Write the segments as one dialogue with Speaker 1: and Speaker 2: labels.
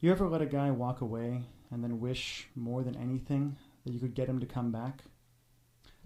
Speaker 1: You ever let a guy walk away and then wish more than anything that you could get him to come back?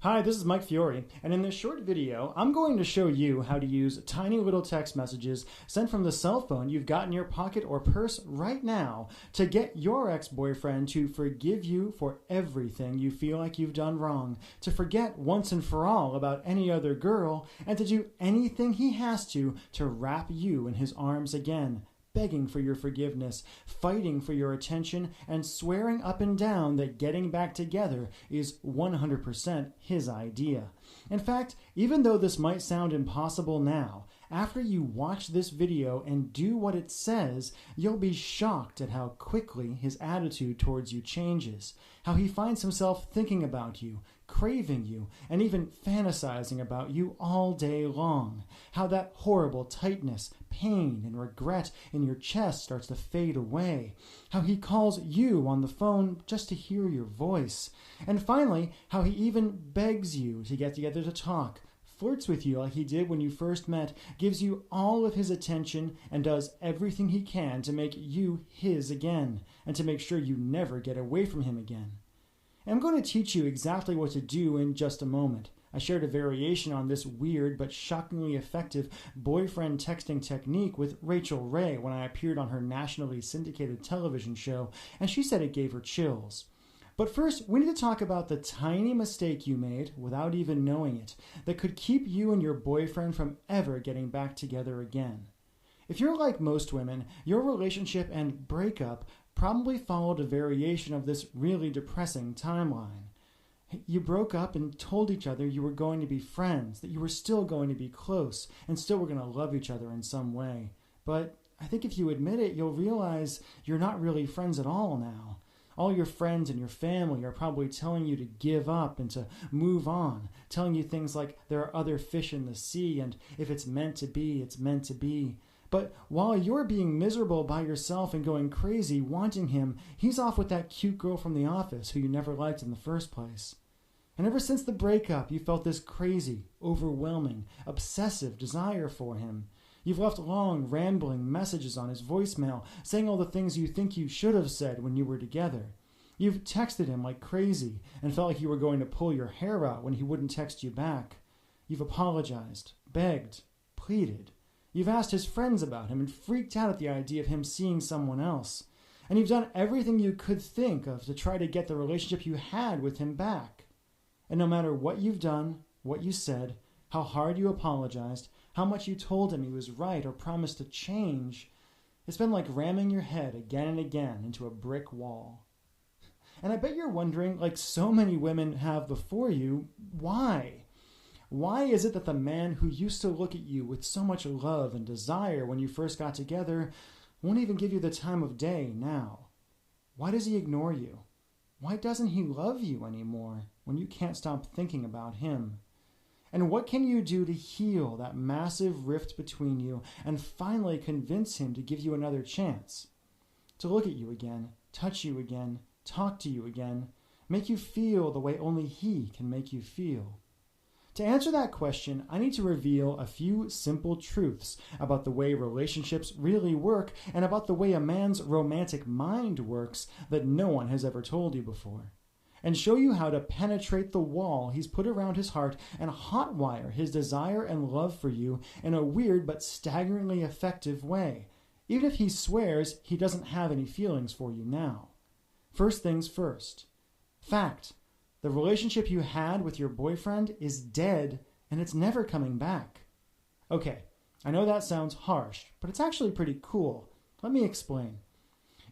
Speaker 1: Hi, this is Mike Fiore, and in this short video, I'm going to show you how to use tiny little text messages sent from the cell phone you've got in your pocket or purse right now to get your ex-boyfriend to forgive you for everything you feel like you've done wrong, to forget once and for all about any other girl, and to do anything he has to wrap you in his arms again, begging for your forgiveness, fighting for your attention, and swearing up and down that getting back together is 100% his idea. In fact, even though this might sound impossible now, after you watch this video and do what it says, you'll be shocked at how quickly his attitude towards you changes, how he finds himself thinking about you, craving you, and even fantasizing about you all day long, how that horrible tightness, pain, and regret in your chest starts to fade away, how he calls you on the phone just to hear your voice, and finally, how he even begs you to get together to talk, flirts with you like he did when you first met, gives you all of his attention, and does everything he can to make you his again, and to make sure you never get away from him again. I'm going to teach you exactly what to do in just a moment. I shared a variation on this weird but shockingly effective boyfriend texting technique with Rachel Ray when I appeared on her nationally syndicated television show, and she said it gave her chills. But first, we need to talk about the tiny mistake you made without even knowing it that could keep you and your boyfriend from ever getting back together again. If you're like most women, your relationship and breakup probably followed a variation of this really depressing timeline. You broke up and told each other you were going to be friends, that you were still going to be close, and still were going to love each other in some way. But I think if you admit it, you'll realize you're not really friends at all now. All your friends and your family are probably telling you to give up and to move on, telling you things like there are other fish in the sea, and if it's meant to be, it's meant to be. But while you're being miserable by yourself and going crazy wanting him, he's off with that cute girl from the office who you never liked in the first place. And ever since the breakup, you felt this crazy, overwhelming, obsessive desire for him. You've left long, rambling messages on his voicemail, saying all the things you think you should have said when you were together. You've texted him like crazy and felt like you were going to pull your hair out when he wouldn't text you back. You've apologized, begged, pleaded. You've asked his friends about him and freaked out at the idea of him seeing someone else. And you've done everything you could think of to try to get the relationship you had with him back. And no matter what you've done, what you said, how hard you apologized, how much you told him he was right or promised to change, it's been like ramming your head again and again into a brick wall. And I bet you're wondering, like so many women have before you, why? Why is it that the man who used to look at you with so much love and desire when you first got together won't even give you the time of day now? Why does he ignore you? Why doesn't he love you anymore when you can't stop thinking about him? And what can you do to heal that massive rift between you and finally convince him to give you another chance? To look at you again, touch you again, talk to you again, make you feel the way only he can make you feel? To answer that question, I need to reveal a few simple truths about the way relationships really work and about the way a man's romantic mind works that no one has ever told you before, and show you how to penetrate the wall he's put around his heart and hotwire his desire and love for you in a weird but staggeringly effective way, even if he swears he doesn't have any feelings for you now. First things first. Fact. The relationship you had with your boyfriend is dead, and it's never coming back. Okay, I know that sounds harsh, but it's actually pretty cool. Let me explain.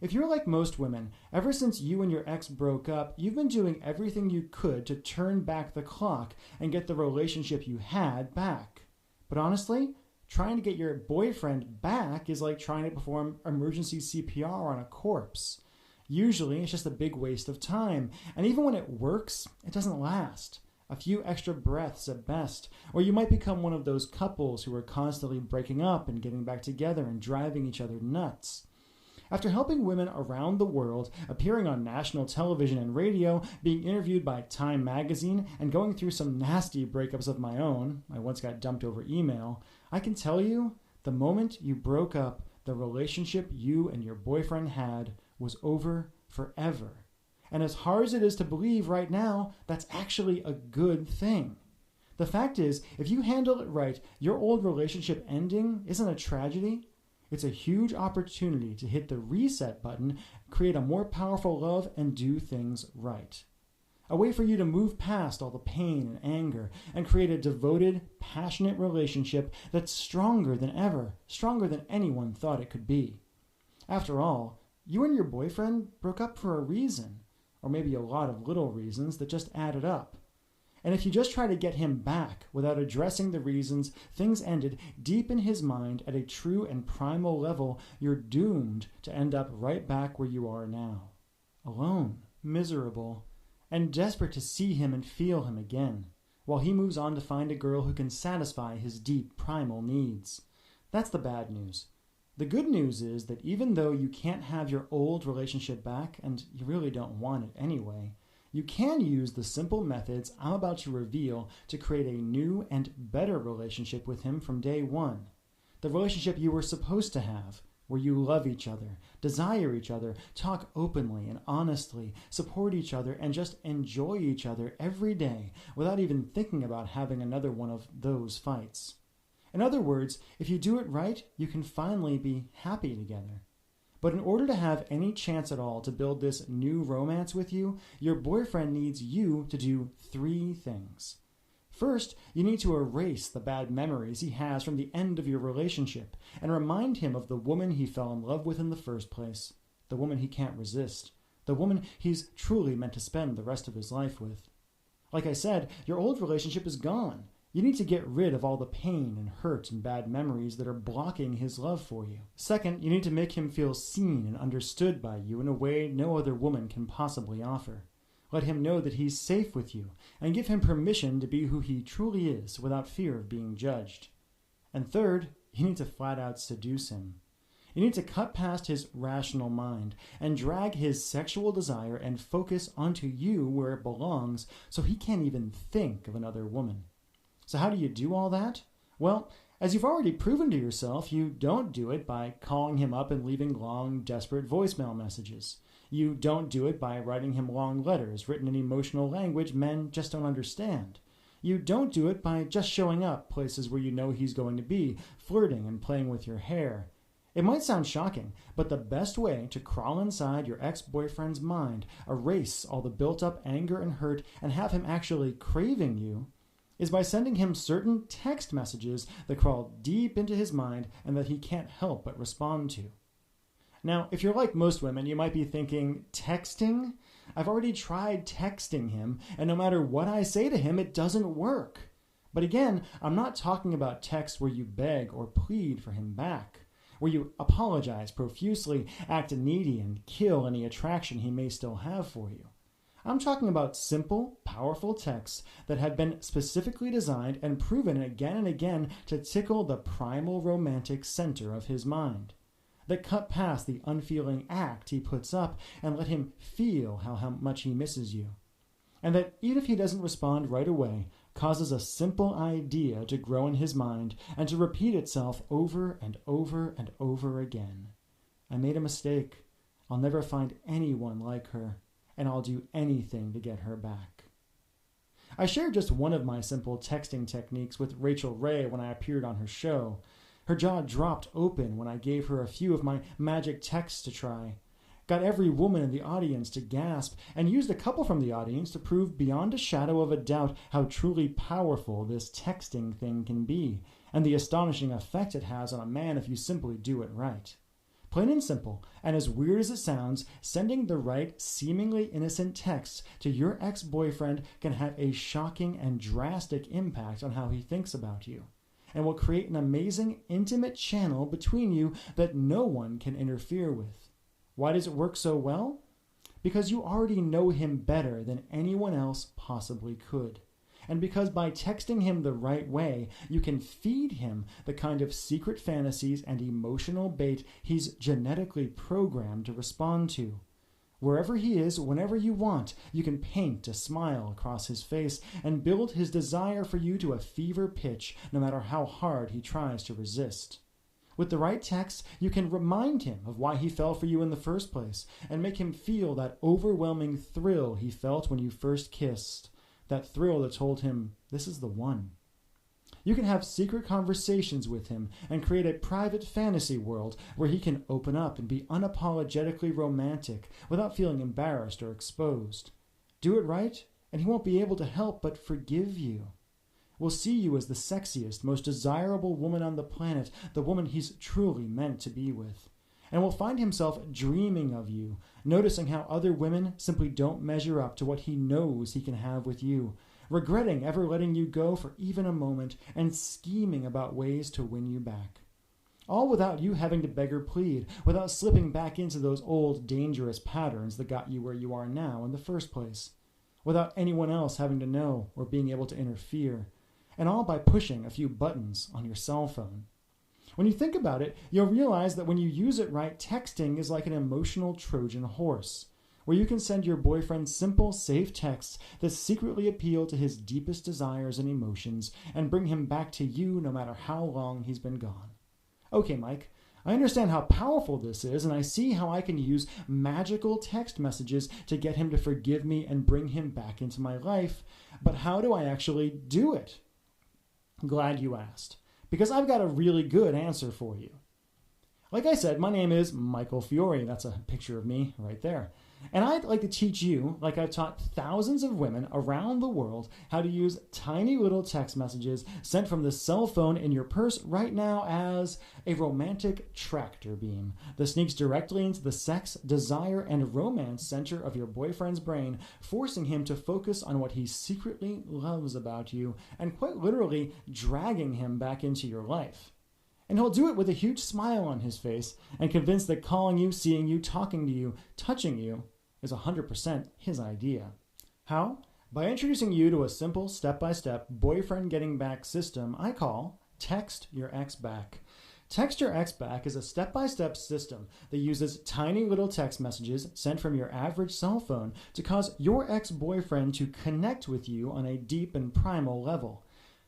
Speaker 1: If you're like most women, ever since you and your ex broke up, you've been doing everything you could to turn back the clock and get the relationship you had back. But honestly, trying to get your boyfriend back is like trying to perform emergency CPR on a corpse. Usually, it's just a big waste of time, and even when it works, it doesn't last. A few extra breaths at best, or you might become one of those couples who are constantly breaking up and getting back together and driving each other nuts. After helping women around the world, appearing on national television and radio, being interviewed by Time magazine, and going through some nasty breakups of my own, I once got dumped over email, I can tell you, the moment you broke up, the relationship you and your boyfriend had was over forever. And as hard as it is to believe right now, that's actually a good thing. The fact is, if you handle it right, your old relationship ending isn't a tragedy. It's a huge opportunity to hit the reset button, create a more powerful love, and do things right. A way for you to move past all the pain and anger and create a devoted, passionate relationship that's stronger than ever, stronger than anyone thought it could be. After all, you and your boyfriend broke up for a reason, or maybe a lot of little reasons that just added up. And if you just try to get him back without addressing the reasons things ended deep in his mind at a true and primal level, you're doomed to end up right back where you are now. Alone, miserable, and desperate to see him and feel him again, while he moves on to find a girl who can satisfy his deep primal needs. That's the bad news. The good news is that even though you can't have your old relationship back, and you really don't want it anyway, you can use the simple methods I'm about to reveal to create a new and better relationship with him from day one. The relationship you were supposed to have, where you love each other, desire each other, talk openly and honestly, support each other, and just enjoy each other every day without even thinking about having another one of those fights. In other words, if you do it right, you can finally be happy together. But in order to have any chance at all to build this new romance with you, your boyfriend needs you to do 3 things. First, you need to erase the bad memories he has from the end of your relationship and remind him of the woman he fell in love with in the first place, the woman he can't resist, the woman he's truly meant to spend the rest of his life with. Like I said, your old relationship is gone. You need to get rid of all the pain and hurt and bad memories that are blocking his love for you. Second, you need to make him feel seen and understood by you in a way no other woman can possibly offer. Let him know that he's safe with you, and give him permission to be who he truly is without fear of being judged. And third, you need to flat out seduce him. You need to cut past his rational mind and drag his sexual desire and focus onto you where it belongs so he can't even think of another woman. So how do you do all that? Well, as you've already proven to yourself, you don't do it by calling him up and leaving long, desperate voicemail messages. You don't do it by writing him long letters written in emotional language men just don't understand. You don't do it by just showing up places where you know he's going to be, flirting and playing with your hair. It might sound shocking, but the best way to crawl inside your ex-boyfriend's mind, erase all the built-up anger and hurt, and have him actually craving you, is by sending him certain text messages that crawl deep into his mind and that he can't help but respond to. Now, if you're like most women, you might be thinking, texting? I've already tried texting him, and no matter what I say to him, it doesn't work. But again, I'm not talking about texts where you beg or plead for him back, where you apologize profusely, act needy, and kill any attraction he may still have for you. I'm talking about simple, powerful texts that have been specifically designed and proven again and again to tickle the primal romantic center of his mind, that cut past the unfeeling act he puts up and let him feel how much he misses you. And that even if he doesn't respond right away, causes a simple idea to grow in his mind and to repeat itself over and over and over again. I made a mistake. I'll never find anyone like her, and I'll do anything to get her back. I shared just one of my simple texting techniques with Rachel Ray when I appeared on her show. Her jaw dropped open when I gave her a few of my magic texts to try. Got every woman in the audience to gasp, and used a couple from the audience to prove beyond a shadow of a doubt how truly powerful this texting thing can be, and the astonishing effect it has on a man if you simply do it right. Plain and simple, and as weird as it sounds, sending the right, seemingly innocent texts to your ex-boyfriend can have a shocking and drastic impact on how he thinks about you, and will create an amazing, intimate channel between you that no one can interfere with. Why does it work so well? Because you already know him better than anyone else possibly could. And because by texting him the right way, you can feed him the kind of secret fantasies and emotional bait he's genetically programmed to respond to. Wherever he is, whenever you want, you can paint a smile across his face and build his desire for you to a fever pitch, no matter how hard he tries to resist. With the right text, you can remind him of why he fell for you in the first place and make him feel that overwhelming thrill he felt when you first kissed, that thrill that told him, this is the one. You can have secret conversations with him and create a private fantasy world where he can open up and be unapologetically romantic without feeling embarrassed or exposed. Do it right, and he won't be able to help but forgive you. Will see you as the sexiest, most desirable woman on the planet, the woman he's truly meant to be with. And will find himself dreaming of you, noticing how other women simply don't measure up to what he knows he can have with you, regretting ever letting you go for even a moment, and scheming about ways to win you back. All without you having to beg or plead, without slipping back into those old dangerous patterns that got you where you are now in the first place, without anyone else having to know or being able to interfere, and all by pushing a few buttons on your cell phone. When you think about it, you'll realize that when you use it right, texting is like an emotional Trojan horse, where you can send your boyfriend simple, safe texts that secretly appeal to his deepest desires and emotions and bring him back to you no matter how long he's been gone. Okay, Mike, I understand how powerful this is, and I see how I can use magical text messages to get him to forgive me and bring him back into my life, but how do I actually do it? Glad you asked, because I've got a really good answer for you. Like I said, my name is Michael Fiore. That's a picture of me right there. And I'd like to teach you, like I've taught thousands of women around the world, how to use tiny little text messages sent from the cell phone in your purse right now as a romantic tractor beam that sneaks directly into the sex, desire, and romance center of your boyfriend's brain, forcing him to focus on what he secretly loves about you and quite literally dragging him back into your life. And he'll do it with a huge smile on his face and convinced that calling you, seeing you, talking to you, touching you is 100% his idea. How? By introducing you to a simple step-by-step boyfriend getting back system I call Text Your Ex Back. Text Your Ex Back is a step-by-step system that uses tiny little text messages sent from your average cell phone to cause your ex-boyfriend to connect with you on a deep and primal level,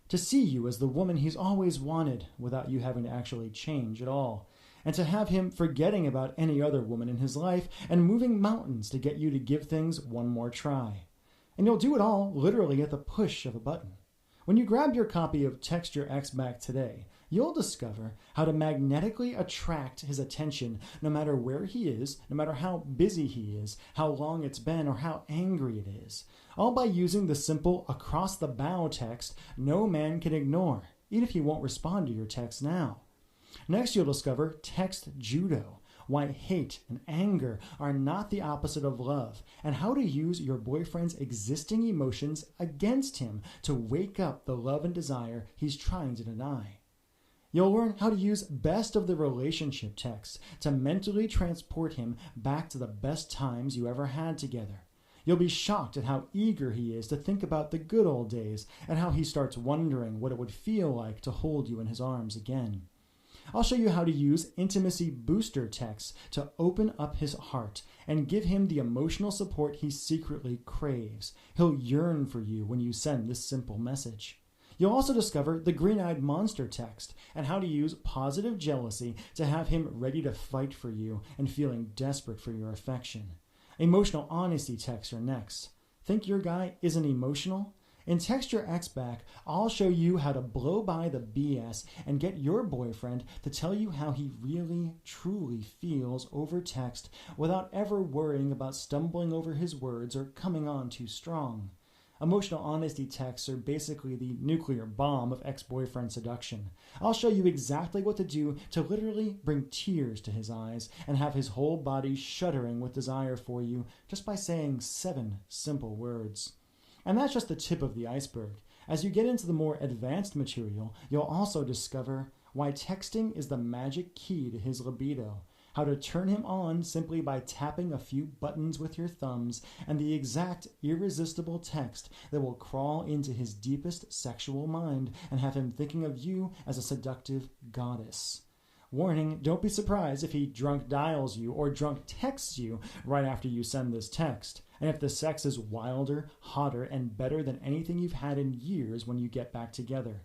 Speaker 1: to see you as the woman he's always wanted without you having to actually change at all, and to have him forgetting about any other woman in his life and moving mountains to get you to give things one more try. And you'll do it all literally at the push of a button. When you grab your copy of Text Your Ex Back today, you'll discover how to magnetically attract his attention no matter where he is, no matter how busy he is, how long it's been, or how angry it is, all by using the simple across-the-bow text no man can ignore, even if he won't respond to your text now. Next, you'll discover Text Judo, why hate and anger are not the opposite of love, and how to use your boyfriend's existing emotions against him to wake up the love and desire he's trying to deny. You'll learn how to use best of the relationship texts to mentally transport him back to the best times you ever had together. You'll be shocked at how eager he is to think about the good old days and how he starts wondering what it would feel like to hold you in his arms again. I'll show you how to use intimacy booster texts to open up his heart and give him the emotional support he secretly craves. He'll yearn for you when you send this simple message. You'll also discover the green-eyed monster text and how to use positive jealousy to have him ready to fight for you and feeling desperate for your affection. Emotional honesty texts are next. Think your guy isn't emotional? In Text Your Ex Back, I'll show you how to blow by the BS and get your boyfriend to tell you how he really, truly feels over text without ever worrying about stumbling over his words or coming on too strong. Emotional honesty texts are basically the nuclear bomb of ex-boyfriend seduction. I'll show you exactly what to do to literally bring tears to his eyes and have his whole body shuddering with desire for you just by saying 7 simple words. And that's just the tip of the iceberg. As you get into the more advanced material, you'll also discover why texting is the magic key to his libido, how to turn him on simply by tapping a few buttons with your thumbs, and the exact irresistible text that will crawl into his deepest sexual mind and have him thinking of you as a seductive goddess. Warning, don't be surprised if he drunk dials you or drunk texts you right after you send this text, and if the sex is wilder, hotter, and better than anything you've had in years when you get back together.